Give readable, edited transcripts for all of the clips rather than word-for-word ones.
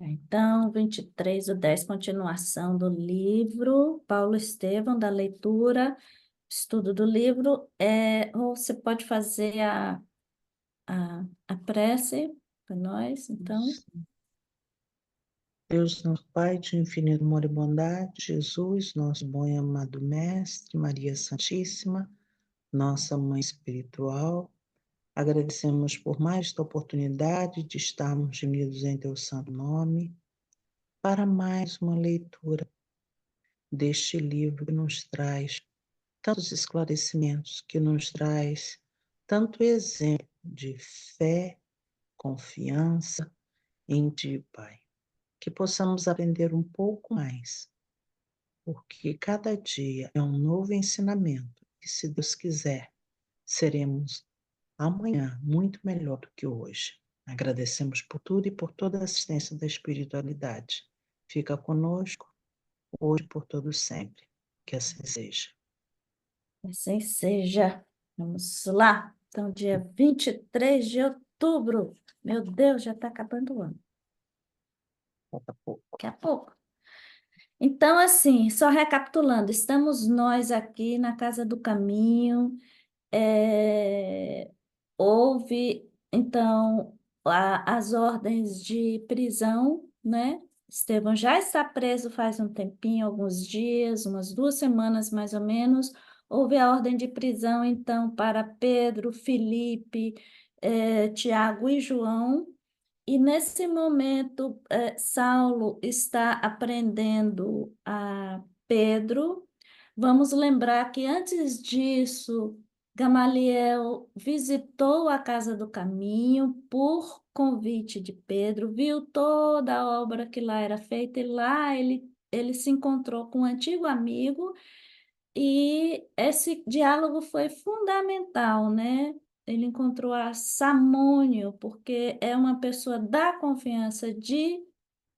Então, 23/10, continuação do livro, Paulo Estevão, da leitura, estudo do livro. Ou você pode fazer a prece para nós, então. Deus, nosso Pai, de infinito amor e bondade, Jesus, nosso bom e amado Mestre, Maria Santíssima, nossa Mãe Espiritual, agradecemos por mais esta oportunidade de estarmos unidos em Teu Santo Nome, para mais uma leitura deste livro que nos traz tantos esclarecimentos, que nos traz tanto exemplo de fé, confiança em Ti, Pai. Que possamos aprender um pouco mais, porque cada dia é um novo ensinamento e, se Deus quiser, seremos amanhã muito melhor do que hoje. Agradecemos por tudo e por toda a assistência da espiritualidade. Fica conosco, hoje e por todo sempre. Que assim seja. Assim seja. Vamos lá. Então, dia 23 de outubro. Meu Deus, já está acabando o ano. Falta pouco. Daqui a pouco. Então, assim, só recapitulando, estamos nós aqui na Casa do Caminho. Houve, então, as ordens de prisão, né? Estevão já está preso faz um tempinho, alguns dias, umas 2 semanas mais ou menos. Houve a ordem de prisão, então, para Pedro, Filipe, Tiago e João. E nesse momento, Saulo está aprendendo a Pedro. Vamos lembrar que antes disso, Gamaliel visitou a Casa do Caminho por convite de Pedro, viu toda a obra que lá era feita e lá ele se encontrou com um antigo amigo e esse diálogo foi fundamental, né? Ele encontrou a Samônio, porque é uma pessoa da confiança de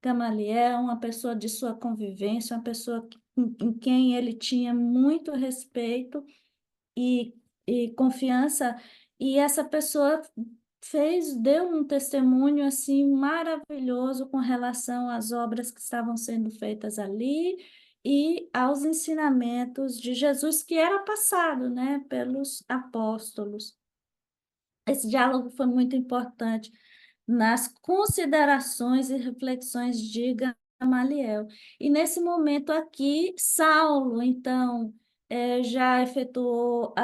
Gamaliel, uma pessoa de sua convivência, uma pessoa em quem ele tinha muito respeito e, e confiança, e essa pessoa deu um testemunho assim maravilhoso com relação às obras que estavam sendo feitas ali e aos ensinamentos de Jesus que era passado, né, pelos apóstolos. Esse diálogo foi muito importante nas considerações e reflexões de Gamaliel. E nesse momento aqui, Saulo, então, já efetuou,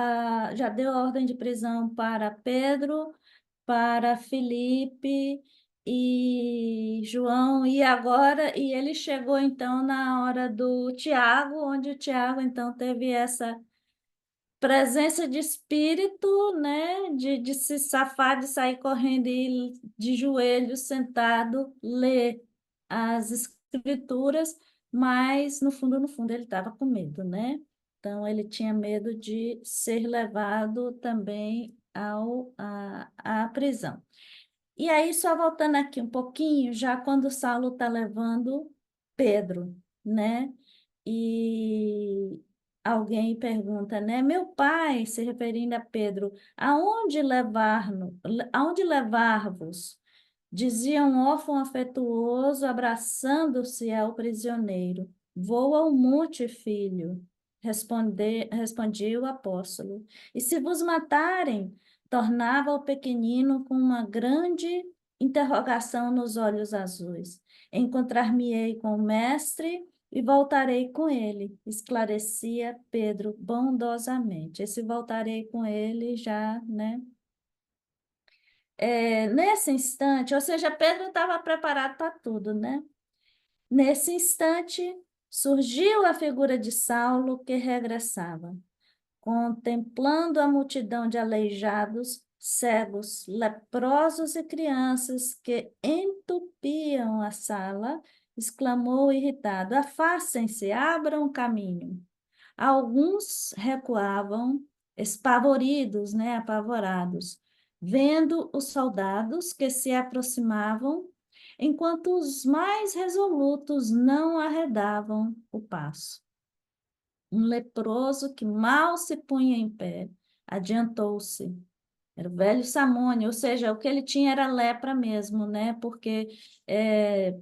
já deu a ordem de prisão para Pedro, para Filipe e João, e ele chegou então na hora do Tiago, onde o Tiago então teve essa presença de espírito, né, de se safar, de sair correndo e de joelhos sentado, ler as escrituras, mas no fundo, ele estava com medo, né? Então, ele tinha medo de ser levado também à prisão. E aí, só voltando aqui um pouquinho, já quando Saulo está levando Pedro, né? E alguém pergunta, né? Meu pai, se referindo a Pedro, aonde levar-vos? Dizia um órfão afetuoso, abraçando-se ao prisioneiro. Vou ao monte, filho, respondia o apóstolo. E se vos matarem, tornava o pequenino com uma grande interrogação nos olhos azuis. Encontrar-me-ei com o mestre e voltarei com ele, esclarecia Pedro bondosamente. Esse voltarei com ele já, né? Nesse instante, ou seja, Pedro estava preparado para tudo, né? Nesse instante, surgiu a figura de Saulo que regressava, contemplando a multidão de aleijados, cegos, leprosos e crianças que entupiam a sala, exclamou irritado: Afastem-se, abram caminho. Alguns recuavam, espavoridos, né, apavorados, vendo os soldados que se aproximavam, enquanto os mais resolutos não arredavam o passo. Um leproso que mal se punha em pé adiantou-se. Era o velho Samônio, ou seja, o que ele tinha era lepra mesmo, né? Porque é,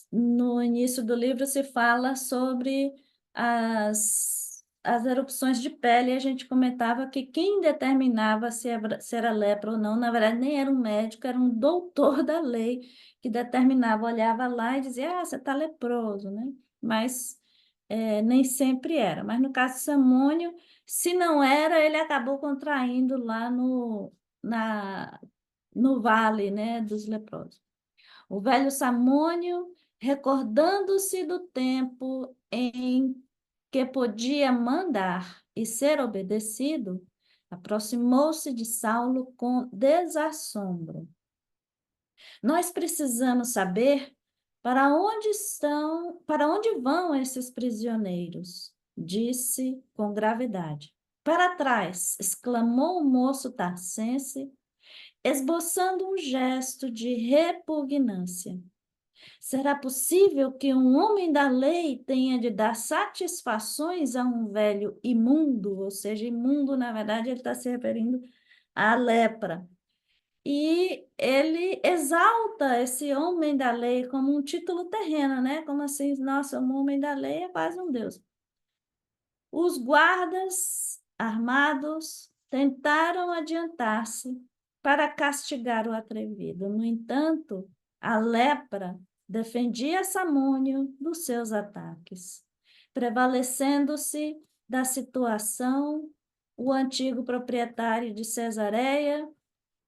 no início do livro se fala sobre as erupções de pele, e a gente comentava que quem determinava se era lepra ou não, na verdade, nem era um médico, era um doutor da lei que determinava, olhava lá e dizia, ah, você está leproso, né? Mas nem sempre era. Mas no caso de Samônio, se não era, ele acabou contraindo lá na, no vale, né, dos leprosos. O velho Samônio, recordando-se do tempo em que podia mandar e ser obedecido, aproximou-se de Saulo com desassombro. Nós precisamos saber para onde vão esses prisioneiros, disse com gravidade. Para trás, exclamou o moço tarcense, esboçando um gesto de repugnância. Será possível que um homem da lei tenha de dar satisfações a um velho imundo? Ou seja, imundo, na verdade, ele está se referindo à lepra. E ele exalta esse homem da lei como um título terreno, né? Como assim, nossa, um homem da lei é quase um deus. Os guardas armados tentaram adiantar-se para castigar o atrevido. No entanto, a lepra defendia Samônio dos seus ataques. Prevalecendo-se da situação, o antigo proprietário de Cesareia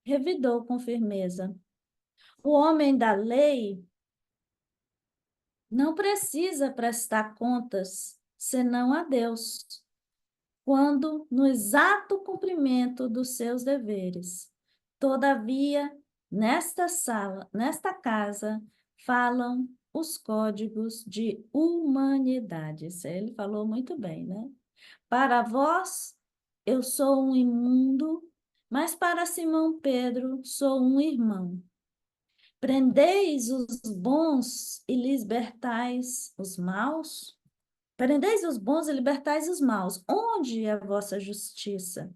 revidou com firmeza: o homem da lei não precisa prestar contas senão a Deus, quando no exato cumprimento dos seus deveres. Todavia, nesta casa, falam os códigos de humanidade. Isso ele falou muito bem, né? Para vós, eu sou um imundo, mas para Simão Pedro, sou um irmão. Prendeis os bons e libertais os maus? Prendeis os bons e libertais os maus. Onde é a vossa justiça?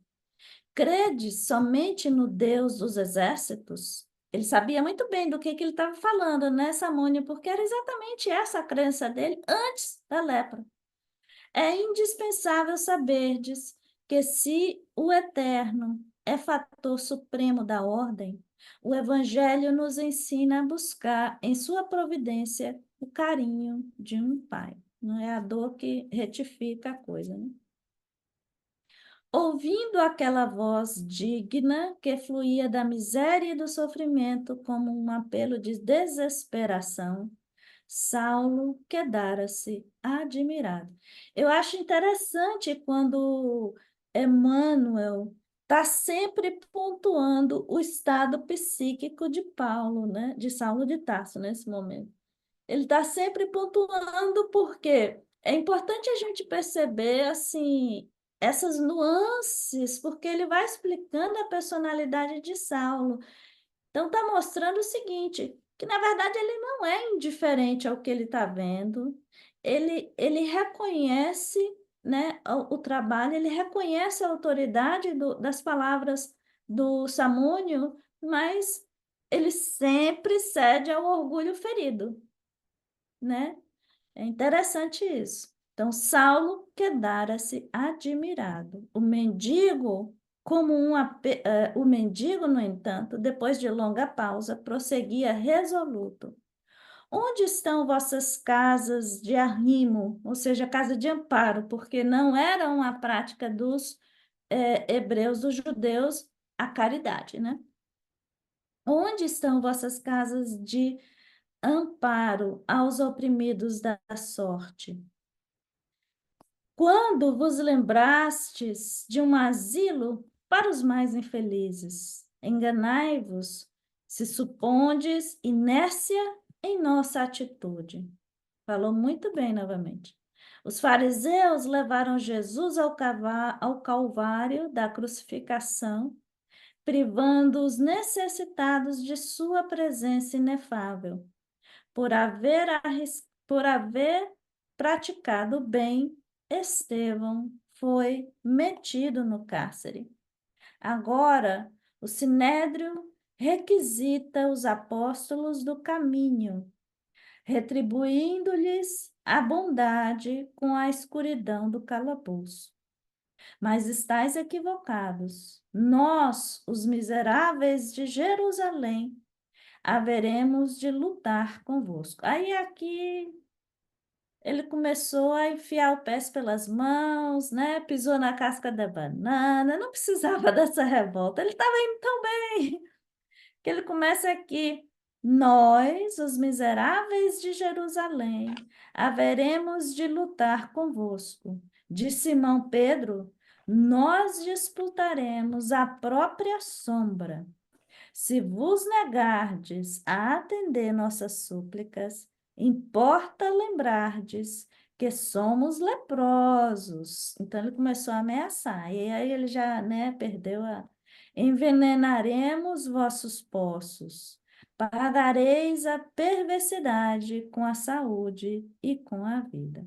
Credes somente no Deus dos exércitos? Ele sabia muito bem do que ele estava falando, né, Samônio? Porque era exatamente essa a crença dele antes da lepra. É indispensável saberdes que se o eterno é fator supremo da ordem, o Evangelho nos ensina a buscar em sua providência o carinho de um pai. Não é a dor que retifica a coisa, né? Ouvindo aquela voz digna que fluía da miséria e do sofrimento como um apelo de desesperação, Saulo quedara-se admirado. Eu acho interessante quando Emmanuel está sempre pontuando o estado psíquico de Paulo, né? De Saulo de Tarso, nesse momento. Ele está sempre pontuando porque é importante a gente perceber assim essas nuances, porque ele vai explicando a personalidade de Saulo. Então, está mostrando o seguinte, que na verdade ele não é indiferente ao que ele está vendo, ele reconhece, né, o trabalho, ele reconhece a autoridade das palavras do Samúnio, mas ele sempre cede ao orgulho ferido, né? É interessante isso. Então, Saulo quedara-se admirado. O mendigo, no entanto, depois de longa pausa, prosseguia resoluto. Onde estão vossas casas de arrimo, ou seja, casa de amparo, porque não era uma prática dos hebreus, dos judeus, a caridade, né? Onde estão vossas casas de amparo aos oprimidos da sorte? Quando vos lembrastes de um asilo para os mais infelizes, enganai-vos, se supondes inércia em nossa atitude. Falou muito bem novamente. Os fariseus levaram Jesus ao Calvário da crucificação, privando os necessitados de sua presença inefável, por haver praticado o bem. Estevão foi metido no cárcere. Agora, O sinédrio requisita os apóstolos do caminho, retribuindo-lhes a bondade com a escuridão do calabouço. Mas estáis equivocados. Nós, os miseráveis de Jerusalém, haveremos de lutar convosco. Aí aqui ele começou a enfiar o pé pelas mãos, né? Pisou na casca da banana, não precisava dessa revolta, ele estava indo tão bem. Que ele começa aqui, nós, os miseráveis de Jerusalém, haveremos de lutar convosco. De Simão Pedro, nós disputaremos a própria sombra. Se vos negardes a atender nossas súplicas, importa lembrardes que somos leprosos. Então ele começou a ameaçar. E aí ele já, né, perdeu a. Envenenaremos vossos poços. Pagareis a perversidade com a saúde e com a vida.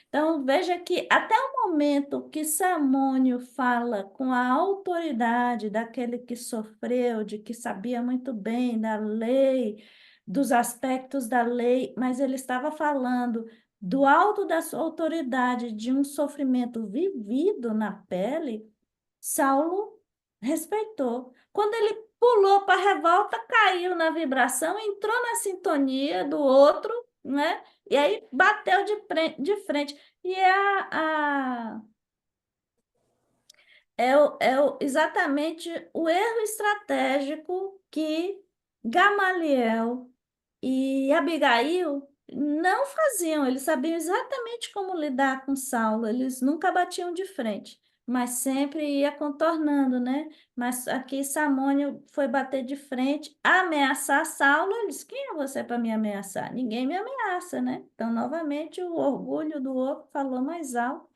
Então, veja que até o momento que Samônio fala com a autoridade daquele que sofreu, de que sabia muito bem da lei, dos aspectos da lei, mas ele estava falando do alto da sua autoridade, de um sofrimento vivido na pele, Saulo respeitou. Quando ele pulou para a revolta, caiu na vibração, entrou na sintonia do outro, né? E aí bateu de frente. E exatamente o erro estratégico que Gamaliel e Abigail não faziam. Eles sabiam exatamente como lidar com Saulo, eles nunca batiam de frente, mas sempre ia contornando, né? Mas aqui Samônio foi bater de frente, ameaçar Saulo. Ele disse: quem é você para me ameaçar? Ninguém me ameaça, né? Então, novamente, o orgulho do outro falou mais alto.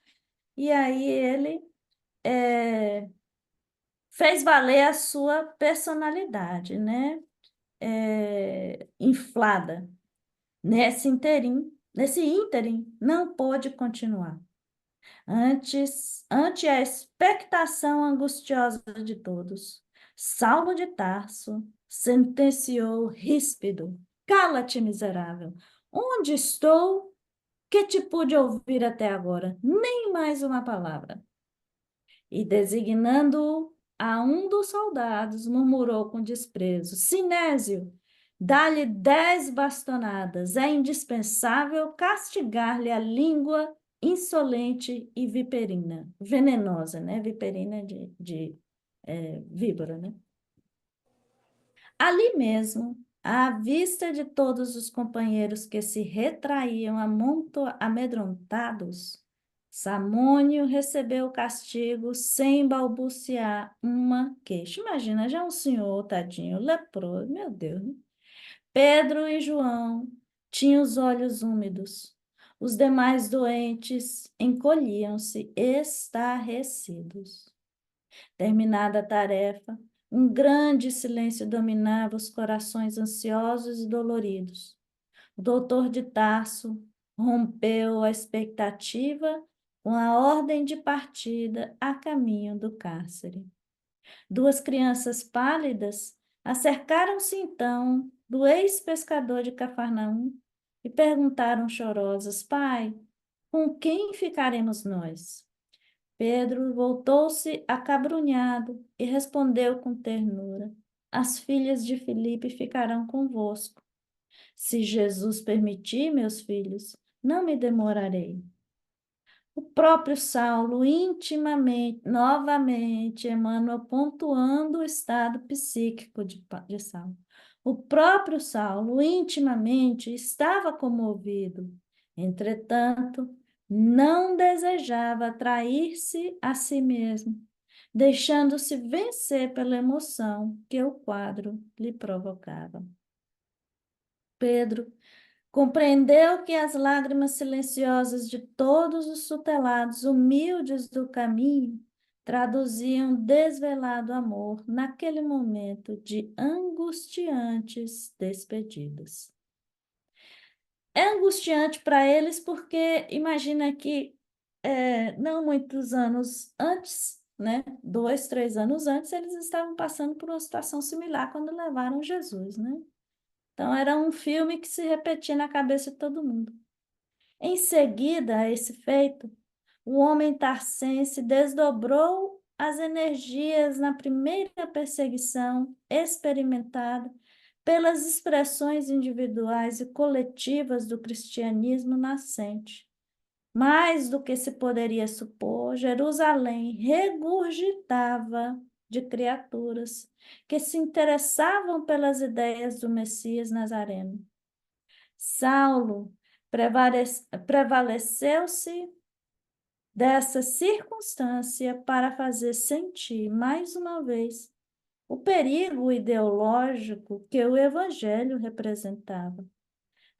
E aí ele fez valer a sua personalidade, né? Inflada. Nesse ínterim, não pôde continuar. Ante a expectação angustiosa de todos, Saulo de Tarso sentenciou ríspido: cala-te, miserável. Onde estou? Que te pude ouvir até agora? Nem mais uma palavra. E designando-o a um dos soldados, murmurou com desprezo: Sinésio, dá-lhe 10 bastonadas. É indispensável castigar-lhe a língua insolente e viperina, venenosa, né? Viperina de víbora, né? Ali mesmo, à vista de todos os companheiros que se retraíam amedrontados, Samônio recebeu o castigo sem balbuciar uma queixa. Imagina, já um senhor, tadinho, leproso, meu Deus, né? Pedro e João tinham os olhos úmidos. Os demais doentes encolhiam-se estarrecidos. Terminada a tarefa, um grande silêncio dominava os corações ansiosos e doloridos. O doutor de Tarso rompeu a expectativa com a ordem de partida a caminho do cárcere. 2 crianças pálidas acercaram-se então do ex-pescador de Cafarnaum e perguntaram chorosas: Pai, com quem ficaremos nós? Pedro voltou-se acabrunhado e respondeu com ternura: As filhas de Filipe ficarão convosco. Se Jesus permitir, meus filhos, não me demorarei. O próprio Saulo, intimamente, novamente, Emmanuel pontuando o estado psíquico de Saulo. O próprio Saulo, intimamente, estava comovido. Entretanto, não desejava trair-se a si mesmo, deixando-se vencer pela emoção que o quadro lhe provocava. Pedro compreendeu que as lágrimas silenciosas de todos os tutelados humildes do caminho traduziam desvelado amor naquele momento de angustiantes despedidas. É angustiante para eles porque imagina que não muitos anos antes, né? 2, 3 anos antes, eles estavam passando por uma situação similar quando levaram Jesus, né? Então, era um filme que se repetia na cabeça de todo mundo. Em seguida a esse feito, o homem tarcense desdobrou as energias na primeira perseguição experimentada pelas expressões individuais e coletivas do cristianismo nascente. Mais do que se poderia supor, Jerusalém regurgitava de criaturas que se interessavam pelas ideias do Messias Nazareno. Saulo prevaleceu-se dessa circunstância para fazer sentir, mais uma vez, o perigo ideológico que o Evangelho representava.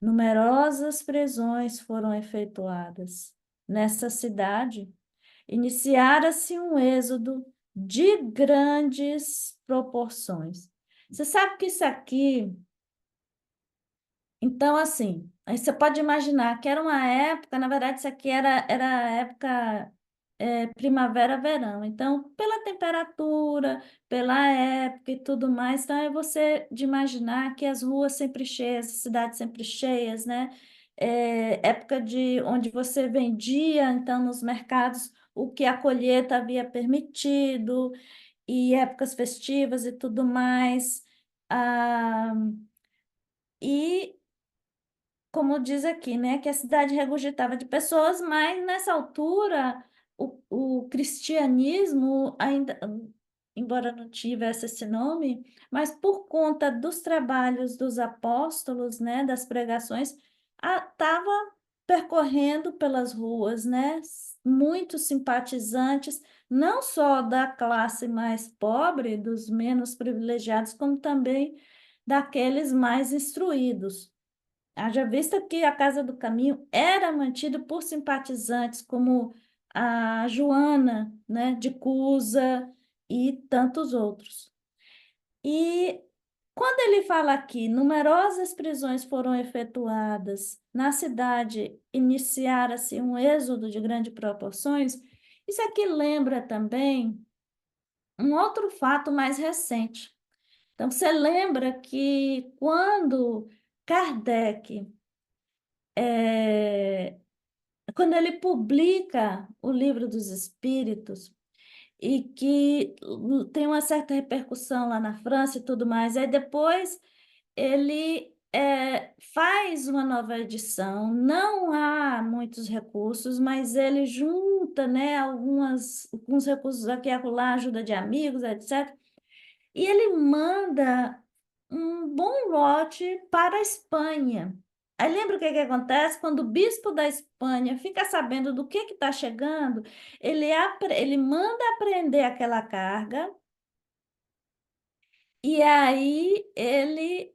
Numerosas prisões foram efetuadas. Nessa cidade, iniciara-se um êxodo de grandes proporções. Você sabe que isso aqui então, assim, aí você pode imaginar que era uma época, na verdade, isso aqui era a época primavera-verão. Então, pela temperatura, pela época e tudo mais, então é você de imaginar que as ruas sempre cheias, as cidades sempre cheias, né? Época de onde você vendia, então, nos mercados, o que a colheita havia permitido, e épocas festivas e tudo mais. Ah, e como diz aqui, né, que a cidade regurgitava de pessoas, mas nessa altura o cristianismo ainda, embora não tivesse esse nome, mas por conta dos trabalhos dos apóstolos, né, das pregações, estava percorrendo pelas ruas, né, muitos simpatizantes, não só da classe mais pobre, dos menos privilegiados, como também daqueles mais instruídos. Haja vista que a Casa do Caminho era mantida por simpatizantes como a Joana, né, de Cusa e tantos outros. E quando ele fala aqui, numerosas prisões foram efetuadas, na cidade iniciara-se um êxodo de grandes proporções, isso aqui lembra também um outro fato mais recente. Então, você lembra que quando Kardec é, quando ele publica o Livro dos Espíritos e que tem uma certa repercussão lá na França e tudo mais, aí depois ele faz uma nova edição, não há muitos recursos, mas ele junta, né, alguns recursos aqui e acolá, ajuda de amigos, etc. E ele manda um bom lote para a Espanha. Aí lembra o que que acontece? Quando o bispo da Espanha fica sabendo do que está chegando, ele manda apreender aquela carga e aí ele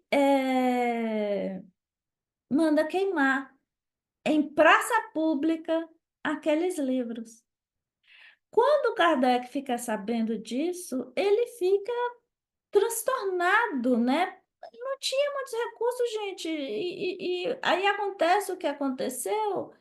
manda queimar em praça pública aqueles livros. Quando Kardec fica sabendo disso, ele fica transtornado, né? Não tinha muitos recursos, gente. E aí acontece o que aconteceu,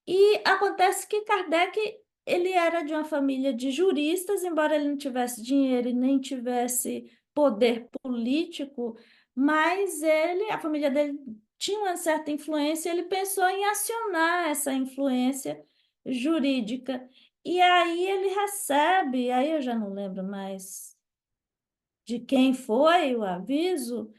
e acontece que Kardec, ele era de uma família de juristas, embora ele não tivesse dinheiro e nem tivesse poder político, mas a família dele tinha uma certa influência, ele pensou em acionar essa influência jurídica. E aí ele recebe, aí eu já não lembro mais de quem foi o aviso,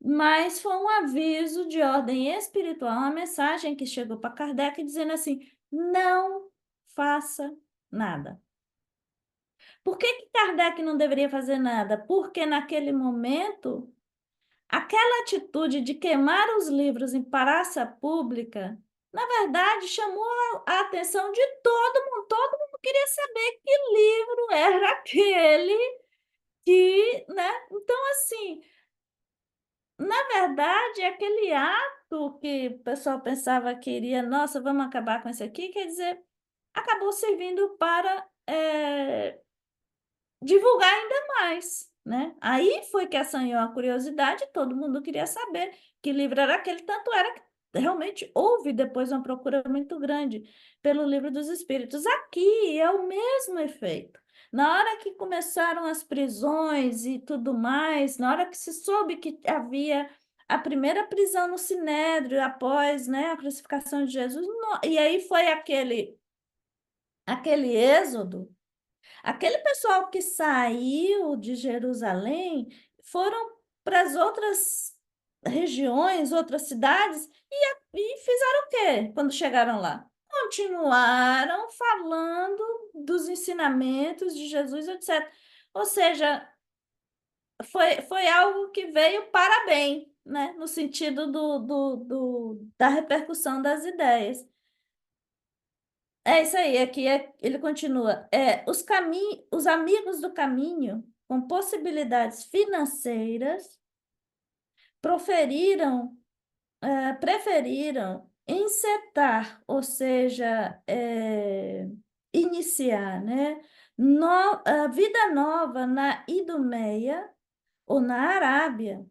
mas foi um aviso de ordem espiritual, uma mensagem que chegou para Kardec dizendo assim: não faça nada. Por que que Kardec não deveria fazer nada? Porque naquele momento, aquela atitude de queimar os livros em praça pública, na verdade, chamou a atenção de todo mundo queria saber que livro era aquele que, né? Então, assim, na verdade, aquele ato que o pessoal pensava que iria, nossa, vamos acabar com isso aqui, quer dizer, acabou servindo para divulgar ainda mais, né? Aí foi que assanhou a curiosidade, todo mundo queria saber que livro era aquele, tanto era que realmente houve depois uma procura muito grande pelo Livro dos Espíritos. Aqui é o mesmo efeito. Na hora que começaram as prisões e tudo mais, na hora que se soube que havia a primeira prisão no Sinédrio após, né, a crucificação de Jesus, e aí foi aquele êxodo, aquele pessoal que saiu de Jerusalém foram para as outras regiões, outras cidades, e fizeram o quê quando chegaram lá? Continuaram falando dos ensinamentos de Jesus, etc. Ou seja, foi algo que veio para bem, né? No sentido da repercussão das ideias. É isso aí, aqui ele continua. Os amigos do caminho, com possibilidades financeiras, proferiram preferiram encetar, ou seja, iniciar, né, a vida nova na Idumeia ou na Arábia,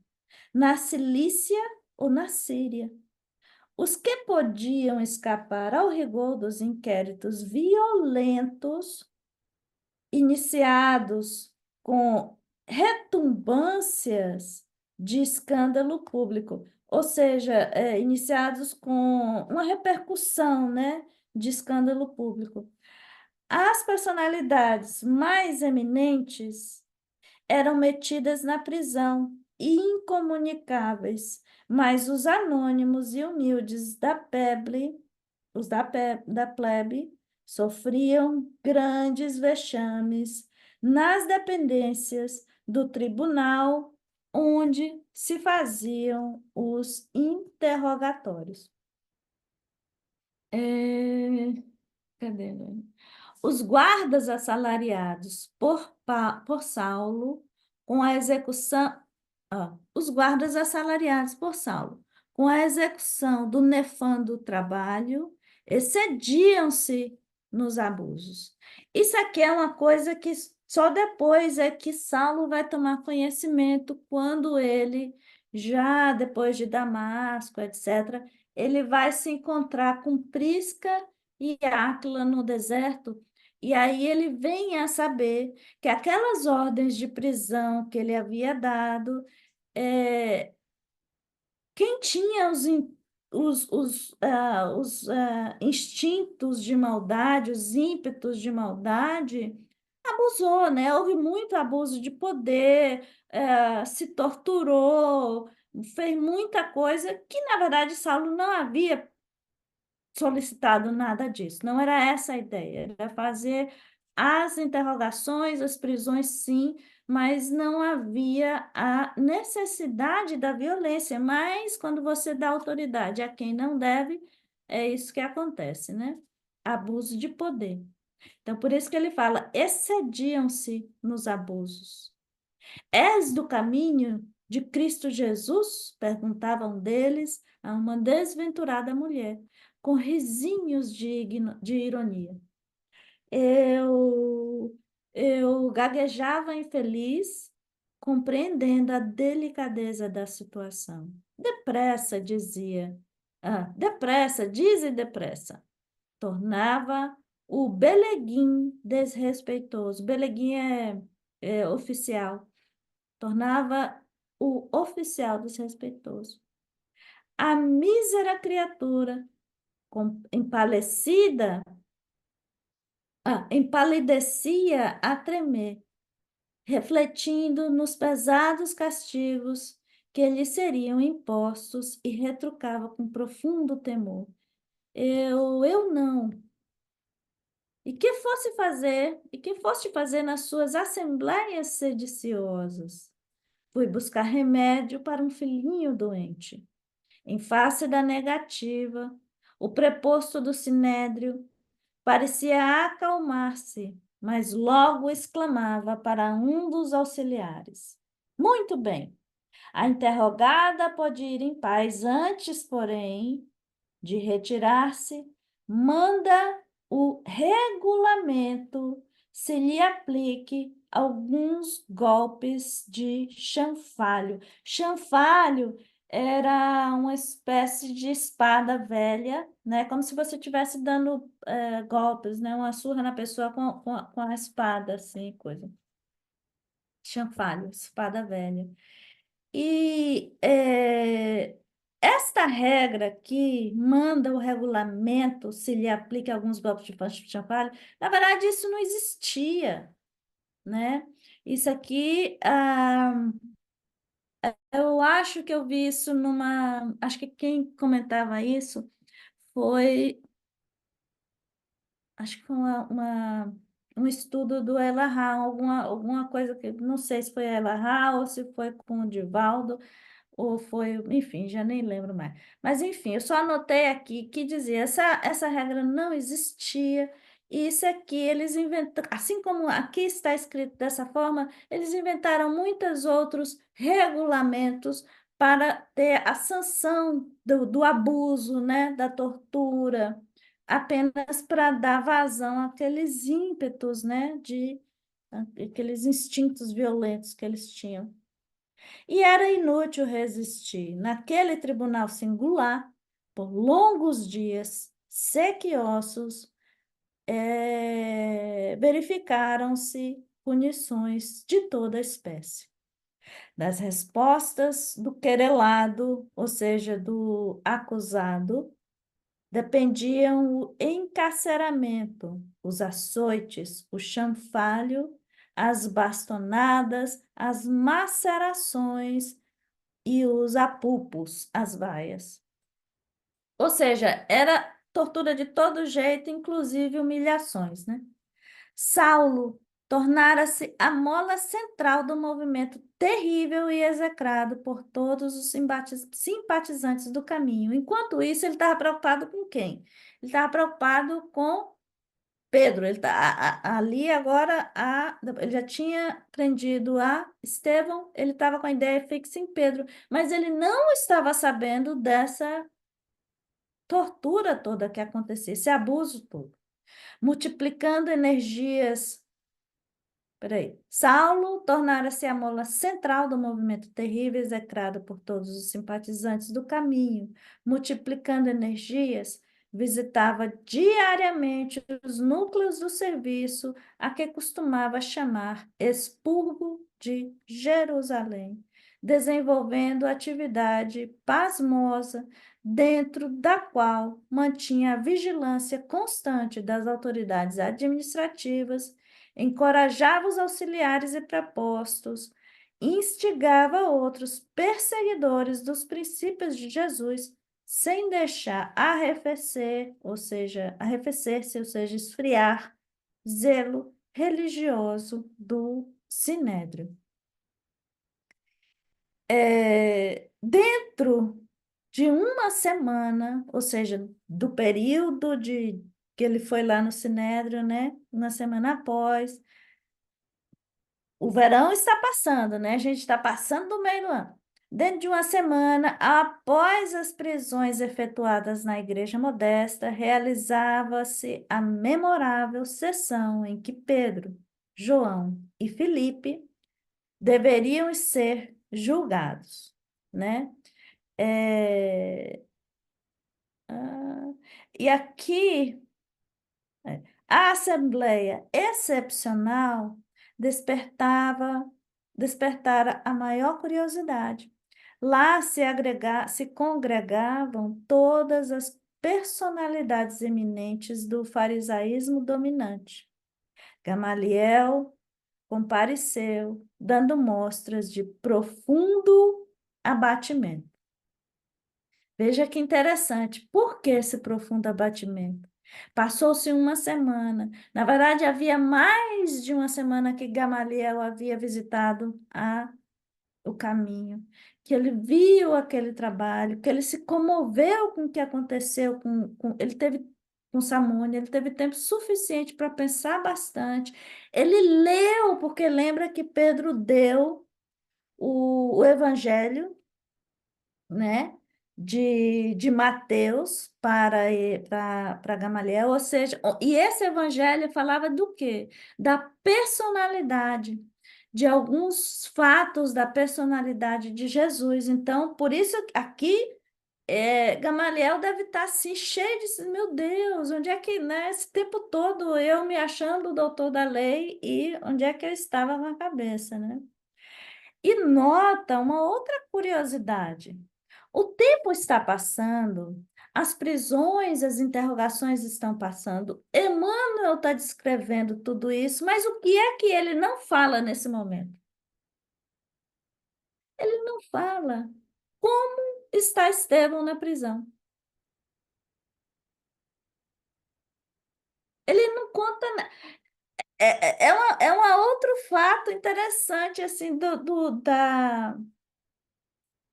na Cilícia ou na Síria. Os que podiam escapar ao rigor dos inquéritos violentos iniciados com retumbâncias de escândalo público, ou seja, iniciados com uma repercussão, né, de escândalo público. As personalidades mais eminentes eram metidas na prisão, incomunicáveis, mas os anônimos e humildes da plebe, sofriam grandes vexames nas dependências do tribunal onde se faziam os interrogatórios. Cadê? Os guardas assalariados por Saulo, com a execução. Os guardas assalariados por Saulo, com a execução do nefando trabalho, excediam-se nos abusos. Isso aqui é uma coisa que só depois é que Saulo vai tomar conhecimento, quando ele, já depois de Damasco, etc., ele vai se encontrar com Prisca e Áquila no deserto, e aí ele vem a saber que aquelas ordens de prisão que ele havia dado, quem tinha os instintos de maldade, os ímpetos de maldade, abusou, né? Houve muito abuso de poder, se torturou, fez muita coisa que, na verdade, Saulo não havia solicitado nada disso. Não era essa a ideia, era fazer as interrogações, as prisões, sim, mas não havia a necessidade da violência. Mas quando você dá autoridade a quem não deve, é isso que acontece, né? Abuso de poder. Então, por isso que ele fala, excediam-se nos abusos. És do caminho de Cristo Jesus? Perguntava um deles a uma desventurada mulher, com risinhos de ironia. Eu gaguejava infeliz, compreendendo a delicadeza da situação. Depressa, dizia. Depressa, dize depressa. Tornava o Beleguim desrespeitoso. Beleguim é oficial. Tornava o oficial desrespeitoso. A mísera criatura, empalidecia a tremer, refletindo nos pesados castigos que lhe seriam impostos, e retrucava com profundo temor. Eu não. E que foste fazer nas suas assembleias sediciosas? Fui buscar remédio para um filhinho doente. Em face da negativa, o preposto do sinédrio parecia acalmar-se, mas logo exclamava para um dos auxiliares: Muito bem, a interrogada pode ir em paz. Antes, porém, de retirar-se, manda o regulamento se lhe aplique alguns golpes de chanfalho. Chanfalho era uma espécie de espada velha, né? Como se você estivesse dando golpes, né? Uma surra na pessoa com a espada, assim, coisa. Chanfalho, espada velha. E esta regra que manda o regulamento se lhe aplica alguns golpes de chanfalho, na verdade isso não existia, né? Isso aqui, eu acho que eu vi isso numa. Acho que quem comentava isso foi. Acho que um estudo do Elarra, alguma coisa que. Não sei se foi Elarra ou se foi com o Divaldo ou foi, enfim, já nem lembro mais. Mas, enfim, eu só anotei aqui que dizia essa regra não existia, e isso aqui eles inventaram, assim como aqui está escrito dessa forma, eles inventaram muitos outros regulamentos para ter a sanção do abuso, né, da tortura, apenas para dar vazão àqueles ímpetos, né, aqueles instintos violentos que eles tinham. E era inútil resistir. Naquele tribunal singular, por longos dias, sequiosos, verificaram-se punições de toda espécie. Das respostas do querelado, ou seja, do acusado, dependiam o encarceramento, os açoites, o chanfalho, as bastonadas, as macerações e os apupos, as vaias. Ou seja, era tortura de todo jeito, inclusive humilhações, né? Saulo tornara-se a mola central do movimento terrível e execrado por todos os simpatizantes do caminho. Enquanto isso, ele estava preocupado com quem? Ele estava preocupado com Pedro. Ele tá, ali agora, ele já tinha prendido a Estevão, ele estava com a ideia fixa em Pedro, mas ele não estava sabendo dessa tortura toda que acontecia, esse abuso todo, multiplicando energias. Peraí. Saulo tornara-se a mola central do movimento terrível execrado por todos os simpatizantes do caminho, multiplicando energias, visitava diariamente os núcleos do serviço a que costumava chamar expurgo de Jerusalém, desenvolvendo atividade pasmosa dentro da qual mantinha a vigilância constante das autoridades administrativas, encorajava os auxiliares e prepostos, instigava outros perseguidores dos princípios de Jesus, sem deixar arrefecer-se, ou seja, esfriar, zelo religioso do sinédrio. Dentro de uma semana, ou seja, do período de que ele foi lá no sinédrio, né? Uma semana após, o verão está passando, né? A gente está passando do meio do ano. Dentro de uma semana, após as prisões efetuadas na Igreja Modesta, realizava-se a memorável sessão em que Pedro, João e Filipe deveriam ser julgados, né? É, ah, e aqui a Assembleia Excepcional despertara a maior curiosidade. Lá se congregavam todas as personalidades eminentes do farisaísmo dominante. Gamaliel compareceu, dando mostras de profundo abatimento. Veja que interessante. Por que esse profundo abatimento? Passou-se uma semana. Na verdade, havia mais de uma semana que Gamaliel havia visitado o caminho, que ele viu aquele trabalho, que ele se comoveu com o que aconteceu ele teve com Samônia, ele teve tempo suficiente para pensar bastante. Ele leu, porque lembra que Pedro deu o evangelho, né, de Mateus para Gamaliel, ou seja, e esse evangelho falava do quê? Da personalidade de alguns fatos da personalidade de Jesus. Então, por isso aqui Gamaliel deve estar assim, cheio de, meu Deus, onde é que, né, esse tempo todo eu me achando o doutor da lei e onde é que eu estava com a cabeça, né? E nota uma outra curiosidade. O tempo está passando, as prisões, as interrogações estão passando. Emmanuel está descrevendo tudo isso, mas o que é que ele não fala nesse momento? Ele não fala como está Estevão na prisão. Ele não conta. É um outro fato interessante, assim,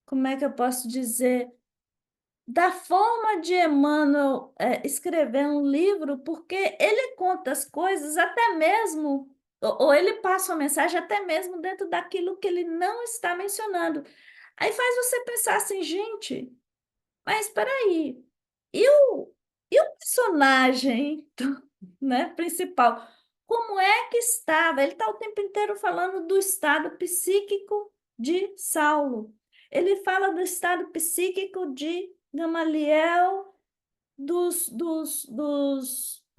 como é que eu posso dizer? Da forma de Emmanuel escrever um livro, porque ele conta as coisas até mesmo, ou ele passa uma mensagem até mesmo dentro daquilo que ele não está mencionando. Aí faz você pensar assim, gente, mas espera aí, e o personagem, né, principal, como é que estava? Ele está o tempo inteiro falando do estado psíquico de Saulo. Ele fala do estado psíquico de Gamaliel, dos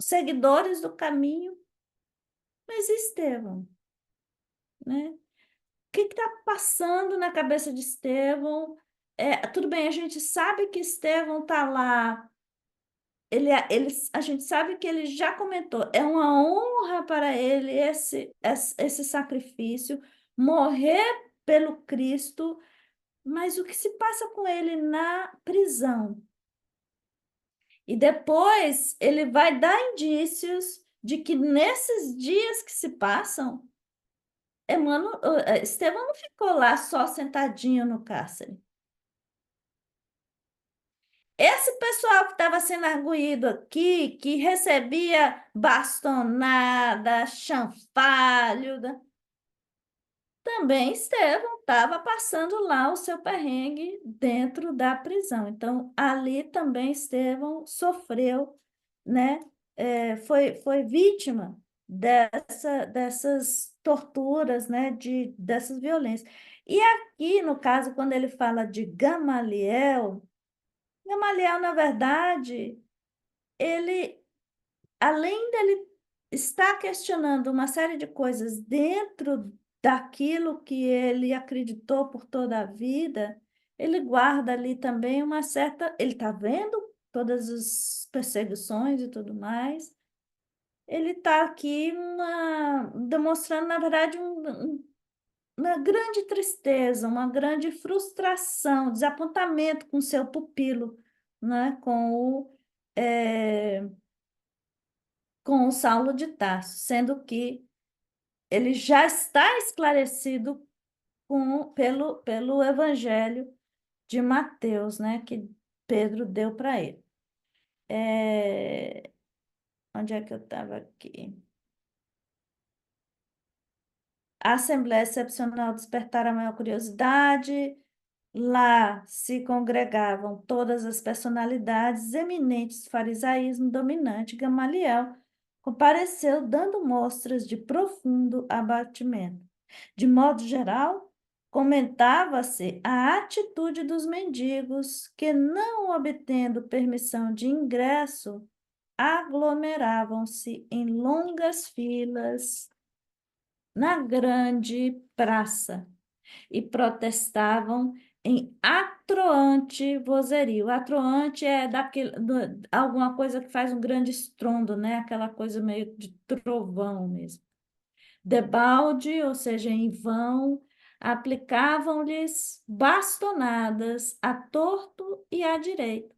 seguidores do caminho. Mas e Estevão, né? O que está passando na cabeça de Estevão? Tudo bem, a gente sabe que Estevão está lá. A gente sabe que ele já comentou, é uma honra para ele esse sacrifício, morrer pelo Cristo, mas o que se passa com ele na prisão? E depois ele vai dar indícios de que nesses dias que se passam, Estevão não ficou lá só sentadinho no cárcere. Esse pessoal que estava sendo arguído aqui, que recebia bastonada, chanfalho, também Estevão estava passando lá o seu perrengue dentro da prisão. Então, ali também Estevão sofreu, né? Foi vítima dessas torturas, né? Dessas violências. E aqui, no caso, quando ele fala de Gamaliel, na verdade, ele, além dele estar questionando uma série de coisas dentro daquilo que ele acreditou por toda a vida, ele guarda ali também uma certa. Ele está vendo todas as perseguições e tudo mais. Ele está aqui demonstrando, na verdade, uma grande tristeza, uma grande frustração, desapontamento com seu pupilo, né? Eh, com o Saulo de Tarso, sendo que ele já está esclarecido pelo Evangelho de Mateus, né? Que Pedro deu para ele. Onde é que eu estava aqui? A Assembleia Excepcional despertara a maior curiosidade. Lá se congregavam todas as personalidades eminentes do farisaísmo dominante. Gamaliel compareceu dando mostras de profundo abatimento. De modo geral, comentava-se a atitude dos mendigos que, não obtendo permissão de ingresso, aglomeravam-se em longas filas na grande praça e protestavam em atroante vozerio. Atroante é alguma coisa que faz um grande estrondo, né? Aquela coisa meio de trovão mesmo. Debalde, ou seja, em vão, aplicavam-lhes bastonadas à torto e à direita,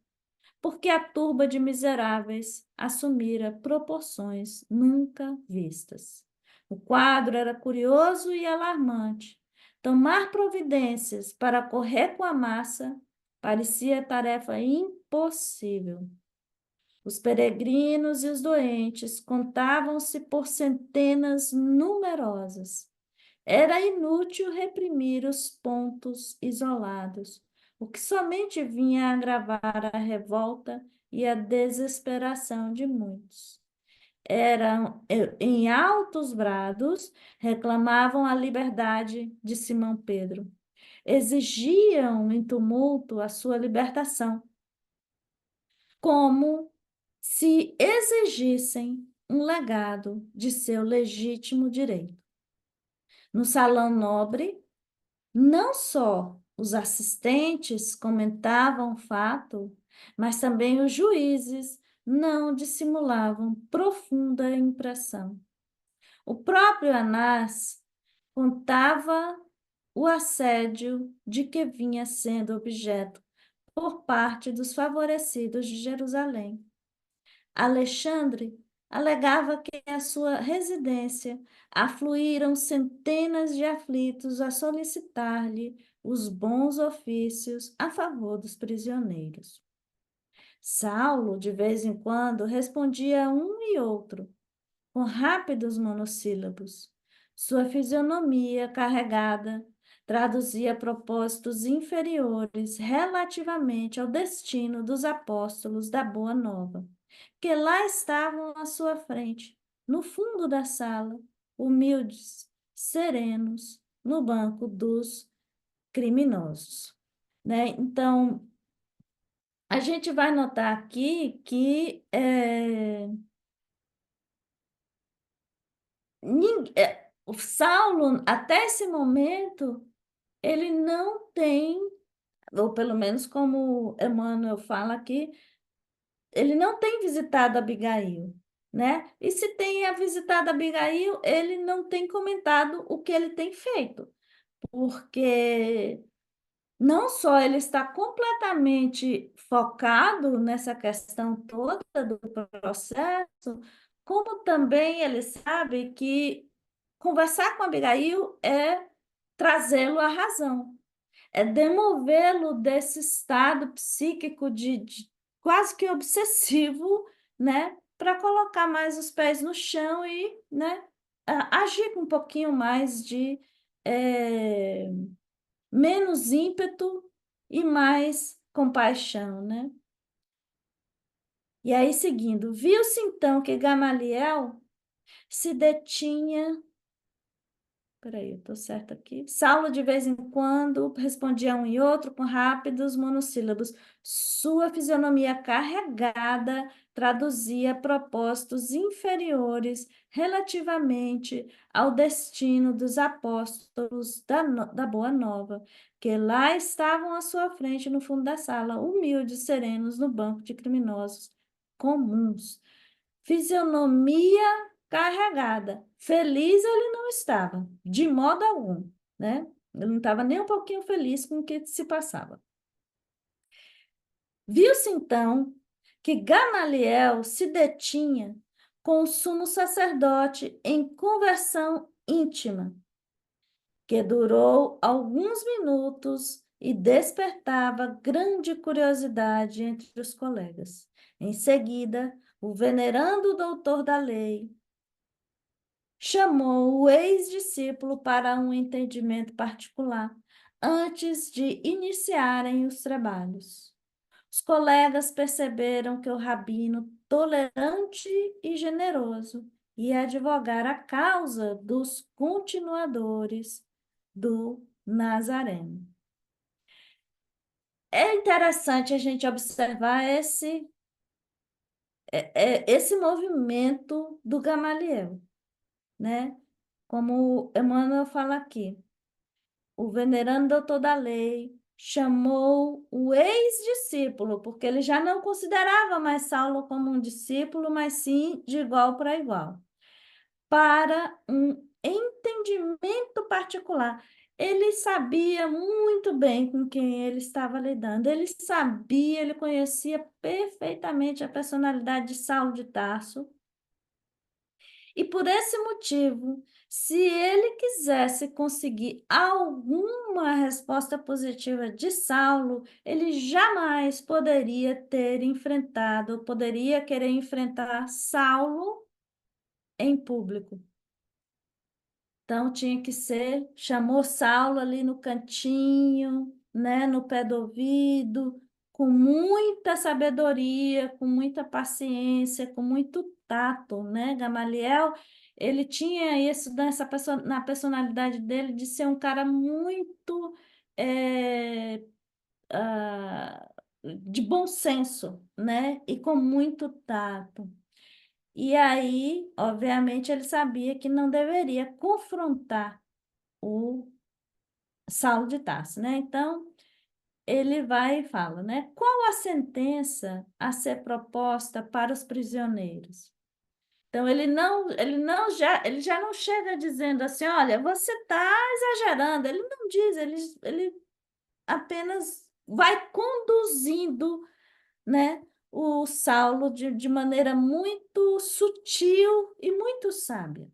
porque a turba de miseráveis assumira proporções nunca vistas. O quadro era curioso e alarmante. Tomar providências para correr com a massa parecia tarefa impossível. Os peregrinos e os doentes contavam-se por centenas numerosas. Era inútil reprimir os pontos isolados, o que somente vinha agravar a revolta e a desesperação de muitos. eram em altos brados, reclamavam a liberdade de Simão Pedro. Exigiam em tumulto a sua libertação, como se exigissem um legado de seu legítimo direito. No salão nobre, não só os assistentes comentavam o fato, mas também os juízes não dissimulavam profunda impressão. O próprio Anás contava o assédio de que vinha sendo objeto por parte dos favorecidos de Jerusalém. Alexandre alegava que à sua residência afluíram centenas de aflitos a solicitar-lhe os bons ofícios a favor dos prisioneiros. Saulo, de vez em quando, respondia a um e outro, com rápidos monossílabos. Sua fisionomia carregada traduzia propósitos inferiores relativamente ao destino dos apóstolos da Boa Nova, que lá estavam à sua frente, no fundo da sala, humildes, serenos, no banco dos criminosos. Né? Então, a gente vai notar aqui que o Saulo, até esse momento, ele não tem, ou pelo menos como Emmanuel fala aqui, ele não tem visitado Abigail, né? E se tenha visitado Abigail, ele não tem comentado o que ele tem feito, porque não só ele está completamente focado nessa questão toda do processo, como também ele sabe que conversar com Abigail é trazê-lo à razão, é demovê-lo desse estado psíquico de quase que obsessivo, né, para colocar mais os pés no chão e, né, agir com um pouquinho mais de menos ímpeto e mais compaixão, né? E aí, seguindo, viu-se então que Gamaliel se detinha. Peraí, eu estou certo aqui. Saulo, de vez em quando, respondia um e outro com rápidos monossílabos. Sua fisionomia carregada traduzia propósitos inferiores relativamente ao destino dos apóstolos da Boa Nova, que lá estavam à sua frente no fundo da sala, humildes, serenos, no banco de criminosos comuns. Fisionomia carregada. Feliz ele não estava, de modo algum, né? Ele não estava nem um pouquinho feliz com o que se passava. Viu-se então que Gamaliel se detinha com o sumo sacerdote em conversão íntima, que durou alguns minutos e despertava grande curiosidade entre os colegas. Em seguida, o venerando doutor da lei chamou o ex-discípulo para um entendimento particular antes de iniciarem os trabalhos. Os colegas perceberam que o rabino, tolerante e generoso, ia advogar a causa dos continuadores do Nazareno. É interessante a gente observar esse movimento do Gamaliel, né? Como Emmanuel fala aqui, o venerando doutor da lei chamou o ex-discípulo, porque ele já não considerava mais Saulo como um discípulo, mas sim de igual para igual, para um entendimento particular. Ele sabia muito bem com quem ele estava lidando, ele sabia, ele conhecia perfeitamente a personalidade de Saulo de Tarso, e por esse motivo, se ele quisesse conseguir alguma resposta positiva de Saulo, ele jamais poderia ter enfrentado, poderia querer enfrentar Saulo em público. Então tinha que ser, chamou Saulo ali no cantinho, né, no pé do ouvido, com muita sabedoria, com muita paciência, com muito tato, né? Gamaliel, ele tinha isso na personalidade dele de ser um cara muito de bom senso, né? E com muito tato. E aí, obviamente, ele sabia que não deveria confrontar o Saulo de Tarso, né? Então, ele vai e fala, né? Qual a sentença a ser proposta para os prisioneiros? Então, ele já não chega dizendo assim, olha, você está exagerando. Ele não diz, ele apenas vai conduzindo, né, o Saulo de maneira muito sutil e muito sábia.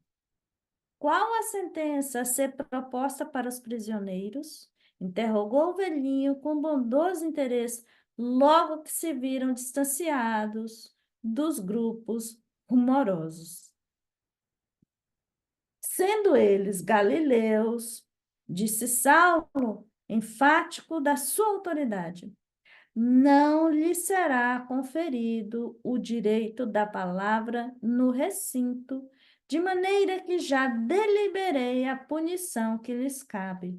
Qual a sentença a ser proposta para os prisioneiros? Interrogou o velhinho com bondoso interesse, logo que se viram distanciados dos grupos rumorosos. Sendo eles galileus, disse Saulo, enfático da sua autoridade, não lhe será conferido o direito da palavra no recinto, de maneira que já deliberei a punição que lhes cabe.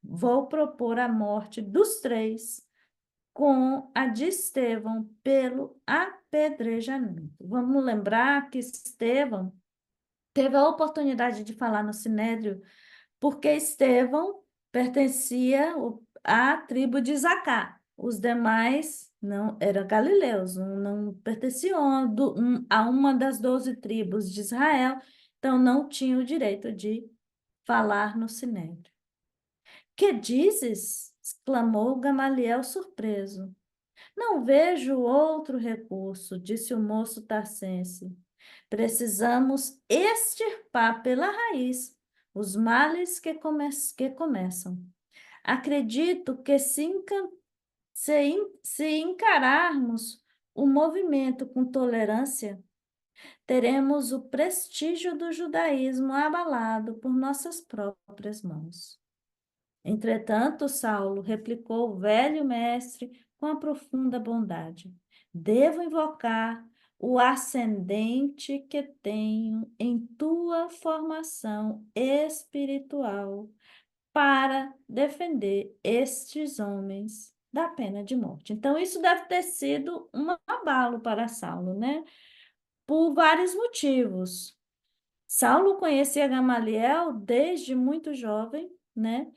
Vou propor a morte dos três, com a de Estevão pelo apedrejamento. Vamos lembrar que Estevão teve a oportunidade de falar no Sinédrio, porque Estevão pertencia à tribo de Zacá. Os demais não eram galileus, não pertenciam a uma das 12 tribos de Israel, então não tinham o direito de falar no Sinédrio. Que dizes? Exclamou Gamaliel surpreso. Não vejo outro recurso, disse o moço tarcense. Precisamos extirpar pela raiz os males que começam. Acredito que se encararmos o movimento com tolerância, teremos o prestígio do judaísmo abalado por nossas próprias mãos. Entretanto, Saulo, replicou o velho mestre com a profunda bondade, devo invocar o ascendente que tenho em tua formação espiritual para defender estes homens da pena de morte. Então, isso deve ter sido um abalo para Saulo, né? Por vários motivos. Saulo conhecia Gamaliel desde muito jovem, né?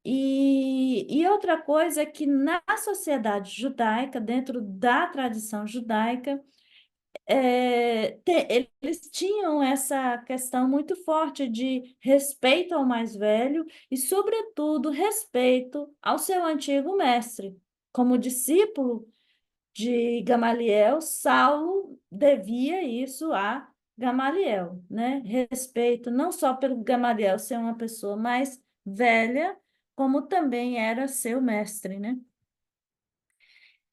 E outra coisa é que na sociedade judaica, dentro da tradição judaica, eles tinham essa questão muito forte de respeito ao mais velho e, sobretudo, respeito ao seu antigo mestre. Como discípulo de Gamaliel, Saulo devia isso a Gamaliel, né? Respeito não só pelo Gamaliel ser uma pessoa mais velha, como também era seu mestre, né?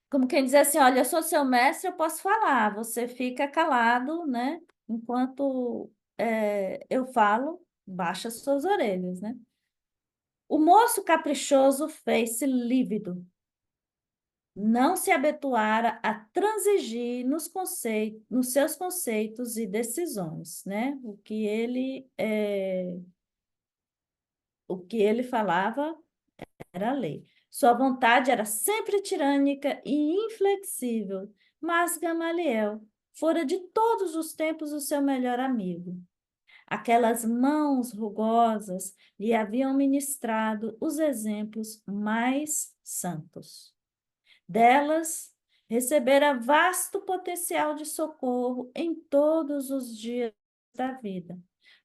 Como quem diz assim, olha, eu sou seu mestre, eu posso falar, você fica calado, né? Enquanto eu falo, baixa suas orelhas, né? O moço caprichoso fez-se lívido, não se habituara a transigir nos seus conceitos e decisões, né? O que ele falava era lei. Sua vontade era sempre tirânica e inflexível, mas Gamaliel fora de todos os tempos o seu melhor amigo. Aquelas mãos rugosas lhe haviam ministrado os exemplos mais santos. Delas, recebera vasto potencial de socorro em todos os dias da vida.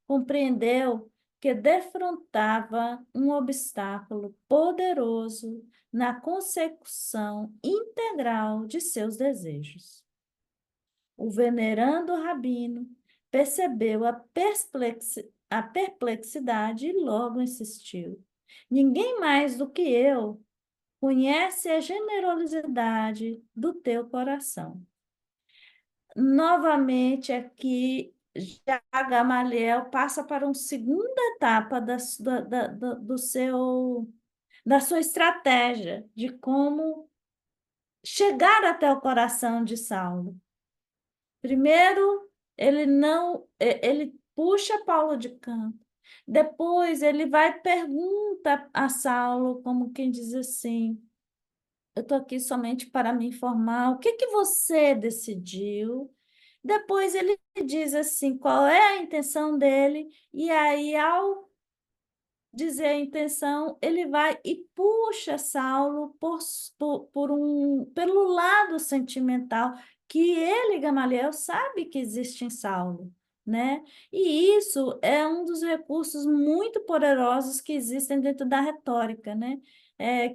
Compreendeu que defrontava um obstáculo poderoso na consecução integral de seus desejos. O venerando rabino percebeu a perplexidade e logo insistiu. Ninguém mais do que eu conhece a generosidade do teu coração. Novamente, aqui, já Gamaliel passa para uma segunda etapa da sua estratégia, de como chegar até o coração de Saulo. Primeiro, Ele não, ele puxa Paulo de canto. Depois ele vai e pergunta a Saulo, como quem diz assim: eu estou aqui somente para me informar, o que que você decidiu? Depois ele diz assim, qual é a intenção dele, e aí, ao dizer a intenção, ele vai e puxa Saulo pelo lado sentimental, que ele, Gamaliel, sabe que existe em Saulo, né? E isso é um dos recursos muito poderosos que existem dentro da retórica, né?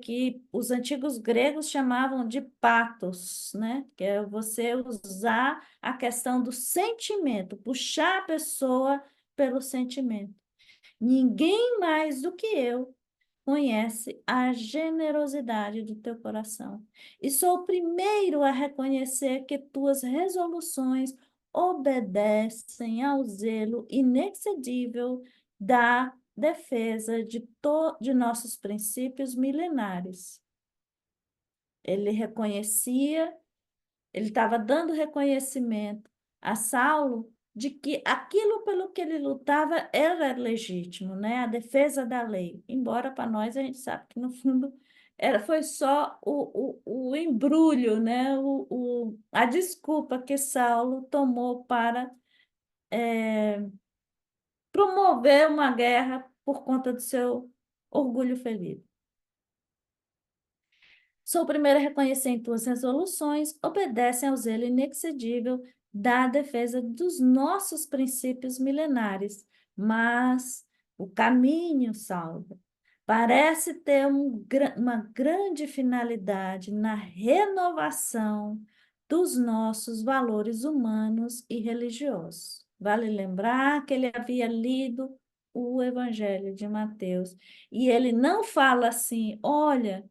Que os antigos gregos chamavam de patos, né? Que é você usar a questão do sentimento, puxar a pessoa pelo sentimento. Ninguém mais do que eu conhece a generosidade do teu coração. E sou o primeiro a reconhecer que tuas resoluções obedecem ao zelo inexcedível da defesa de nossos princípios milenares. Ele reconhecia, ele estava dando reconhecimento a Saulo de que aquilo pelo que ele lutava era legítimo, né? A defesa da lei. Embora para nós a gente sabe que no fundo foi só o embrulho, né? A desculpa que Saulo tomou para promover uma guerra por conta do seu orgulho ferido. Sou o primeiro a reconhecer em tuas resoluções, obedecem ao zelo inexcedível da defesa dos nossos princípios milenares. Mas o caminho, Saulo, parece ter uma grande finalidade na renovação dos nossos valores humanos e religiosos. Vale lembrar que ele havia lido o Evangelho de Mateus e ele não fala assim, olha.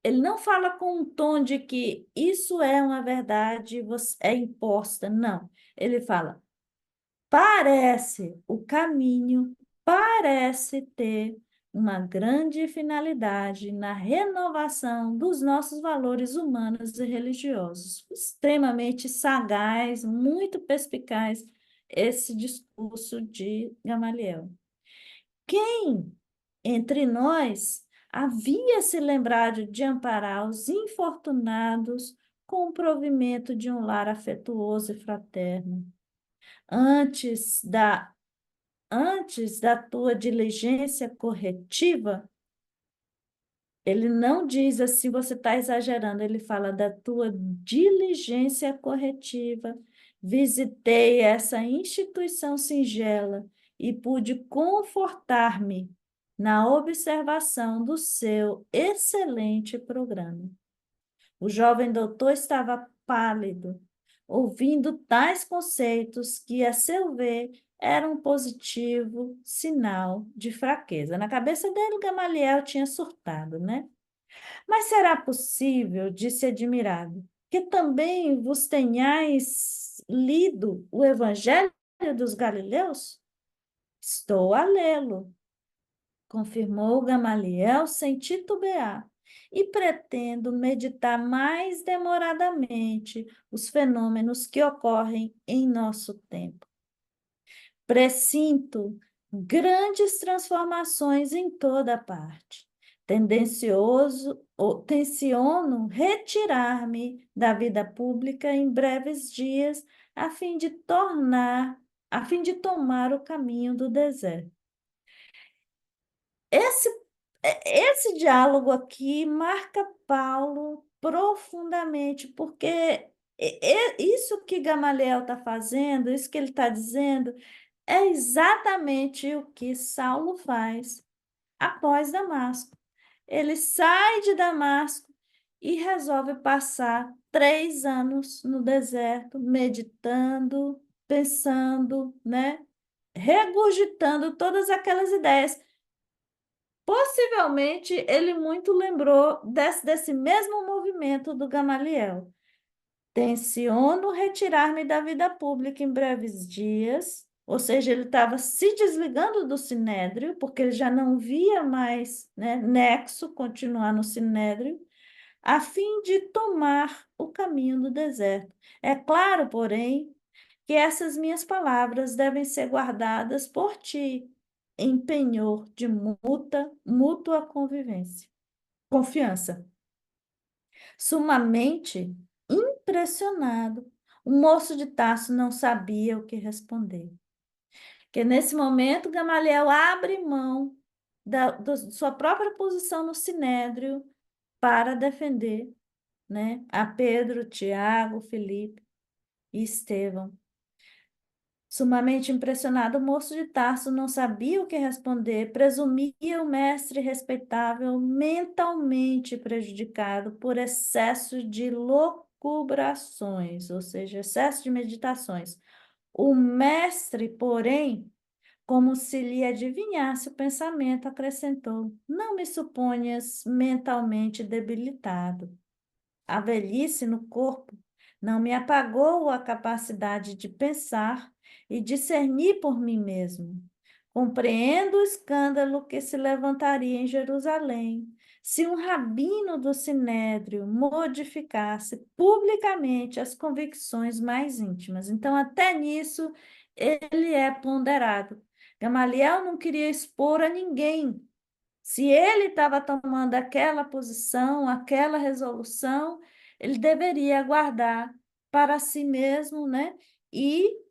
Ele não fala com um tom de que isso é uma verdade, é imposta. Não. Ele fala, o caminho parece ter uma grande finalidade na renovação dos nossos valores humanos e religiosos. Extremamente sagaz, muito perspicaz esse discurso de Gamaliel. Quem entre nós havia se lembrado de amparar os infortunados com o provimento de um lar afetuoso e fraterno? Antes da, antes da tua diligência corretiva, ele não diz assim, você está exagerando, ele fala da tua diligência corretiva. Visitei essa instituição singela e pude confortar-me na observação do seu excelente programa. O jovem doutor estava pálido, ouvindo tais conceitos que, a seu ver, eram um positivo sinal de fraqueza. Na cabeça dele, Gamaliel tinha surtado, né? Mas será possível, disse admirado, que também vos tenhais lido o Evangelho dos Galileus? Estou a lê-lo, confirmou Gamaliel sem titubear, e pretendo meditar mais demoradamente os fenômenos que ocorrem em nosso tempo. Presinto grandes transformações em toda parte. Tenciono retirar-me da vida pública em breves dias, a fim de tomar o caminho do deserto. Esse, esse diálogo aqui marca Paulo profundamente, porque isso que Gamaliel está fazendo, isso que ele está dizendo, é exatamente o que Saulo faz após Damasco. Ele sai de Damasco e resolve passar 3 anos no deserto, meditando, pensando, né? Regurgitando todas aquelas ideias. Possivelmente ele muito lembrou desse mesmo movimento do Gamaliel. Tenciono retirar-me da vida pública em breves dias, ou seja, ele estava se desligando do sinédrio, porque ele já não via mais, né, nexo continuar no sinédrio, a fim de tomar o caminho do deserto. É claro, porém, que essas minhas palavras devem ser guardadas por ti em penhor de mútua confiança. Sumamente impressionado, o moço de Tarso não sabia o que responder. Porque nesse momento Gamaliel abre mão da sua própria posição no Sinédrio para defender, né, a Pedro, Tiago, Filipe e Estevão. Sumamente impressionado, o moço de Tarso não sabia o que responder, presumia o mestre respeitável mentalmente prejudicado por excesso de locubrações, ou seja, excesso de meditações. O mestre, porém, como se lhe adivinhasse o pensamento, acrescentou: Não me suponhas mentalmente debilitado. A velhice no corpo não me apagou a capacidade de pensar e discernir por mim mesmo. Compreendo o escândalo que se levantaria em Jerusalém se um rabino do Sinédrio modificasse publicamente as convicções mais íntimas. Então, até nisso, ele é ponderado. Gamaliel não queria expor a ninguém. Se ele estava tomando aquela posição, aquela resolução, ele deveria guardar para si mesmo, né? E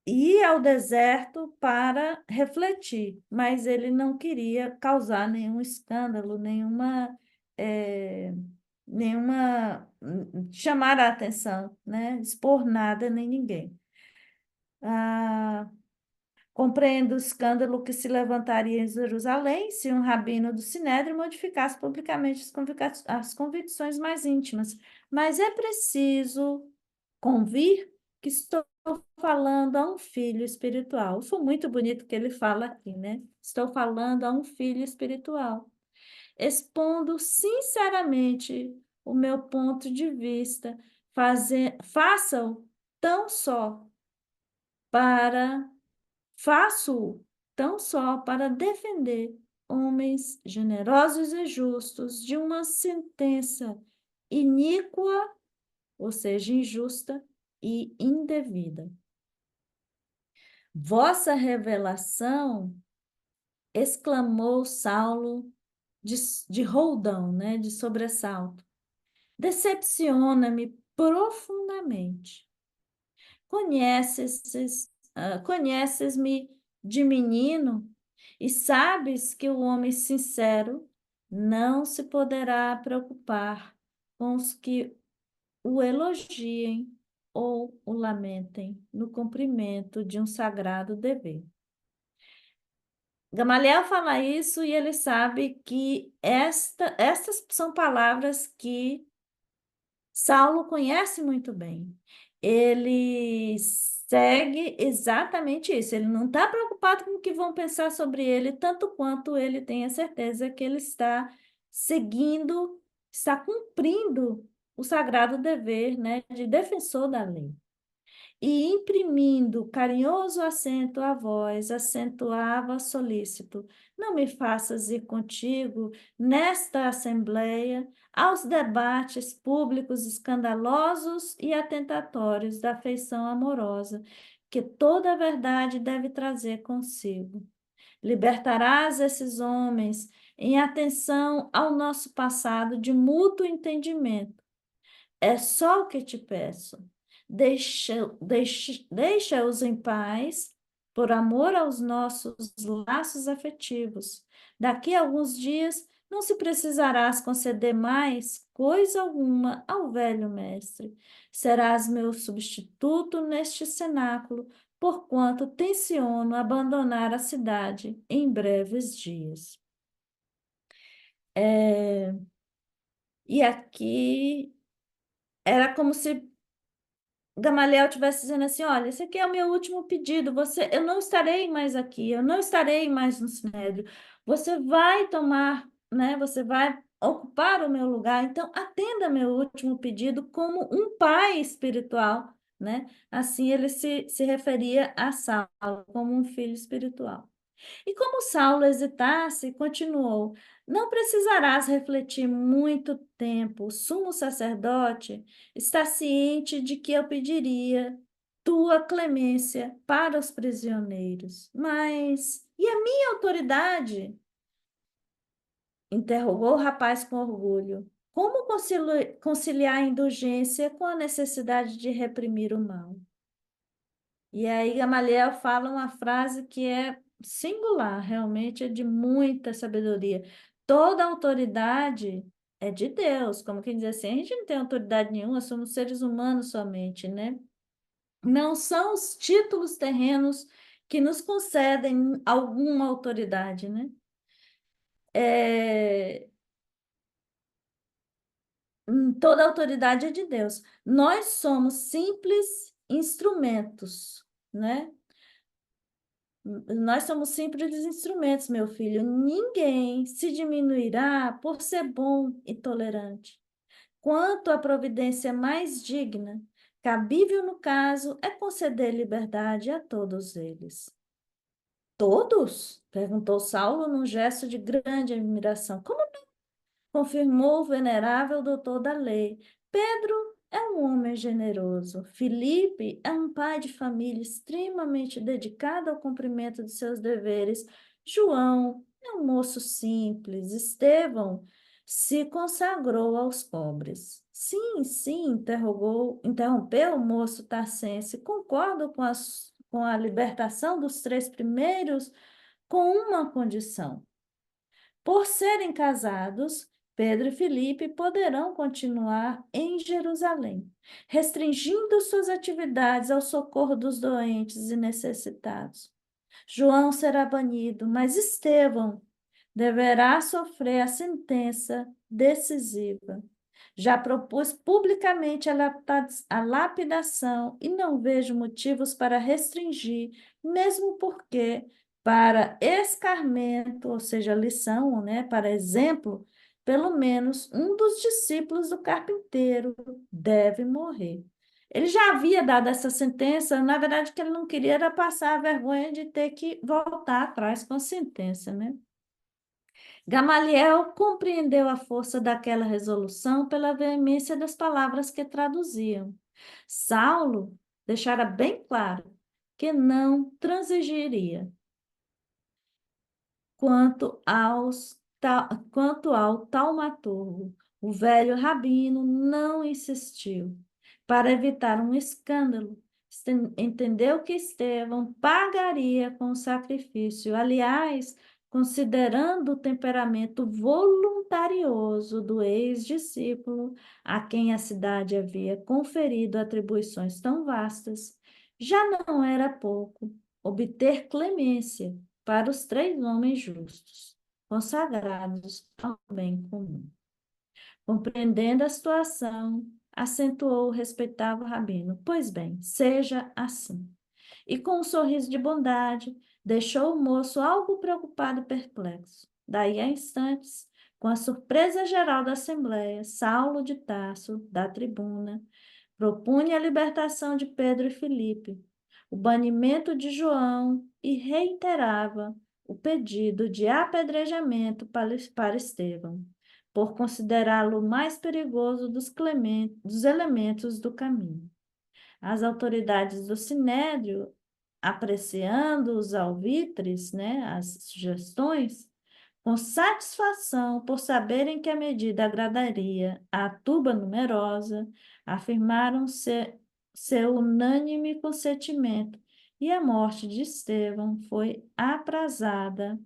ir ao deserto para refletir, mas ele não queria causar nenhum escândalo, nenhuma chamar a atenção, né? Expor nada nem ninguém. Compreendo o escândalo que se levantaria em Jerusalém se um rabino do Sinédrio modificasse publicamente as convicções mais íntimas, mas é preciso convir que estou falando a um filho espiritual. Foi muito bonito que ele fala aqui, né? Estou falando a um filho espiritual, expondo sinceramente o meu ponto de vista, faça-o tão só para faço tão só para defender homens generosos e justos de uma sentença iníqua, ou seja, injusta e indevida. Vossa revelação, exclamou Saulo de roldão, né, de sobressalto, decepciona-me profundamente. Conheces-me de menino e sabes que o homem sincero não se poderá preocupar com os que o elogiem ou o lamentem no cumprimento de um sagrado dever. Gamaliel fala isso e ele sabe que estas são palavras que Saulo conhece muito bem. Ele segue exatamente isso. Ele não está preocupado com o que vão pensar sobre ele, tanto quanto ele tem a certeza que ele está seguindo, está cumprindo o sagrado dever, né, de defensor da lei e imprimindo carinhoso acento à voz, acentuava solícito: Não me faças ir contigo nesta assembleia aos debates públicos escandalosos e atentatórios da afeição amorosa, que toda a verdade deve trazer consigo. Libertarás esses homens em atenção ao nosso passado de mútuo entendimento. É só o que te peço. Deixa-os em paz, por amor aos nossos laços afetivos. Daqui a alguns dias não se precisarás conceder mais coisa alguma ao velho mestre. Serás meu substituto neste cenáculo, porquanto tenciono abandonar a cidade em breves dias. E aqui era como se Gamaliel estivesse dizendo assim: olha, esse aqui é o meu último pedido. Eu não estarei mais aqui, eu não estarei mais no Sinédrio. Você vai tomar, né? Você vai ocupar o meu lugar. Então, atenda meu último pedido como um pai espiritual, né? Assim ele se referia a Saulo como um filho espiritual. E como Saulo hesitasse, continuou: Não precisarás refletir muito tempo. O sumo sacerdote está ciente de que eu pediria tua clemência para os prisioneiros. Mas e a minha autoridade? Interrogou o rapaz com orgulho. Como conciliar a indulgência com a necessidade de reprimir o mal? E aí Gamaliel fala uma frase que é singular, realmente é de muita sabedoria. Toda autoridade é de Deus, como quem diz assim, a gente não tem autoridade nenhuma, somos seres humanos somente, né? Não são os títulos terrenos que nos concedem alguma autoridade, né? É, toda autoridade é de Deus. Nós somos simples instrumentos, né? Nós somos simples instrumentos, meu filho. Ninguém se diminuirá por ser bom e tolerante. Quanto à providência mais digna, cabível no caso é conceder liberdade a todos eles. Todos? Perguntou Saulo num gesto de grande admiração. Como confirmou o venerável doutor da lei. Pedro é um homem generoso. Filipe é um pai de família extremamente dedicado ao cumprimento de seus deveres. João é um moço simples. Estevão se consagrou aos pobres. Sim, sim, interrompeu o moço Tarcense. Concordo com a libertação dos três primeiros, com uma condição. Por serem casados, Pedro e Filipe poderão continuar em Jerusalém, restringindo suas atividades ao socorro dos doentes e necessitados. João será banido, mas Estevão deverá sofrer a sentença decisiva. Já propus publicamente a lapidação e não vejo motivos para restringir, mesmo porque, para escarmento, ou seja, lição, né, para exemplo, pelo menos um dos discípulos do carpinteiro deve morrer. Ele já havia dado essa sentença, na verdade, que ele não queria era passar a vergonha de ter que voltar atrás com a sentença, né? Gamaliel compreendeu a força daquela resolução pela veemência das palavras que traduziam. Saulo deixara bem claro que não transigiria quanto ao taumaturgo. O velho rabino não insistiu. Para evitar um escândalo, entendeu que Estevão pagaria com o sacrifício. Aliás, considerando o temperamento voluntarioso do ex-discípulo, a quem a cidade havia conferido atribuições tão vastas, já não era pouco obter clemência para os três homens justos, consagrados ao bem comum. Compreendendo a situação, acentuou o respeitável rabino. Pois bem, seja assim. E com um sorriso de bondade, deixou o moço algo preocupado e perplexo. Daí a instantes, com a surpresa geral da Assembleia, Saulo de Tarso, da tribuna, propunha a libertação de Pedro e Filipe, o banimento de João e reiterava o pedido de apedrejamento para Estevão, por considerá-lo o mais perigoso dos elementos do caminho. As autoridades do Sinédrio, apreciando os alvitres, né, as sugestões, com satisfação por saberem que a medida agradaria à turba numerosa, afirmaram seu unânime consentimento e a morte de Estevão foi aprazada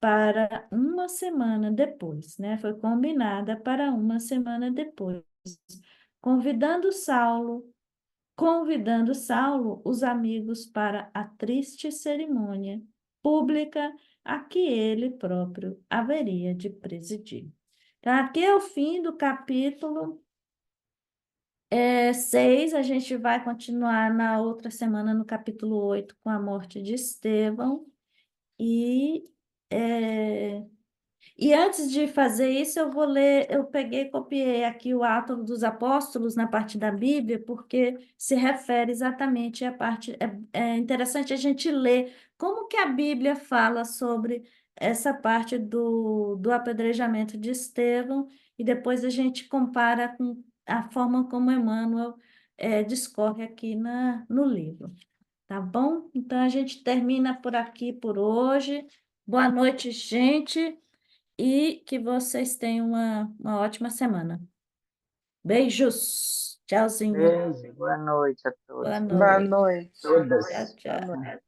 para uma semana depois, né? Foi combinada para uma semana depois, convidando Saulo, convidando Saulo, os amigos para a triste cerimônia pública a que ele próprio haveria de presidir. Então, aqui é o fim do capítulo 6. A gente vai continuar na outra semana, no capítulo 8, com a morte de Estevão. E é, e antes de fazer isso, eu vou ler, eu peguei e copiei aqui o Atos dos Apóstolos na parte da Bíblia, porque se refere exatamente à parte. É interessante a gente ler como que a Bíblia fala sobre essa parte do apedrejamento de Estevão, e depois a gente compara com a forma como Emmanuel discorre aqui no livro. Tá bom? Então a gente termina por aqui por hoje. Boa noite, gente, e que vocês tenham uma ótima semana. Beijos. Tchauzinho. Beijo, boa noite a Boa todos. Boa noite. noite. Tchau, Todas. Boa tchau. noite.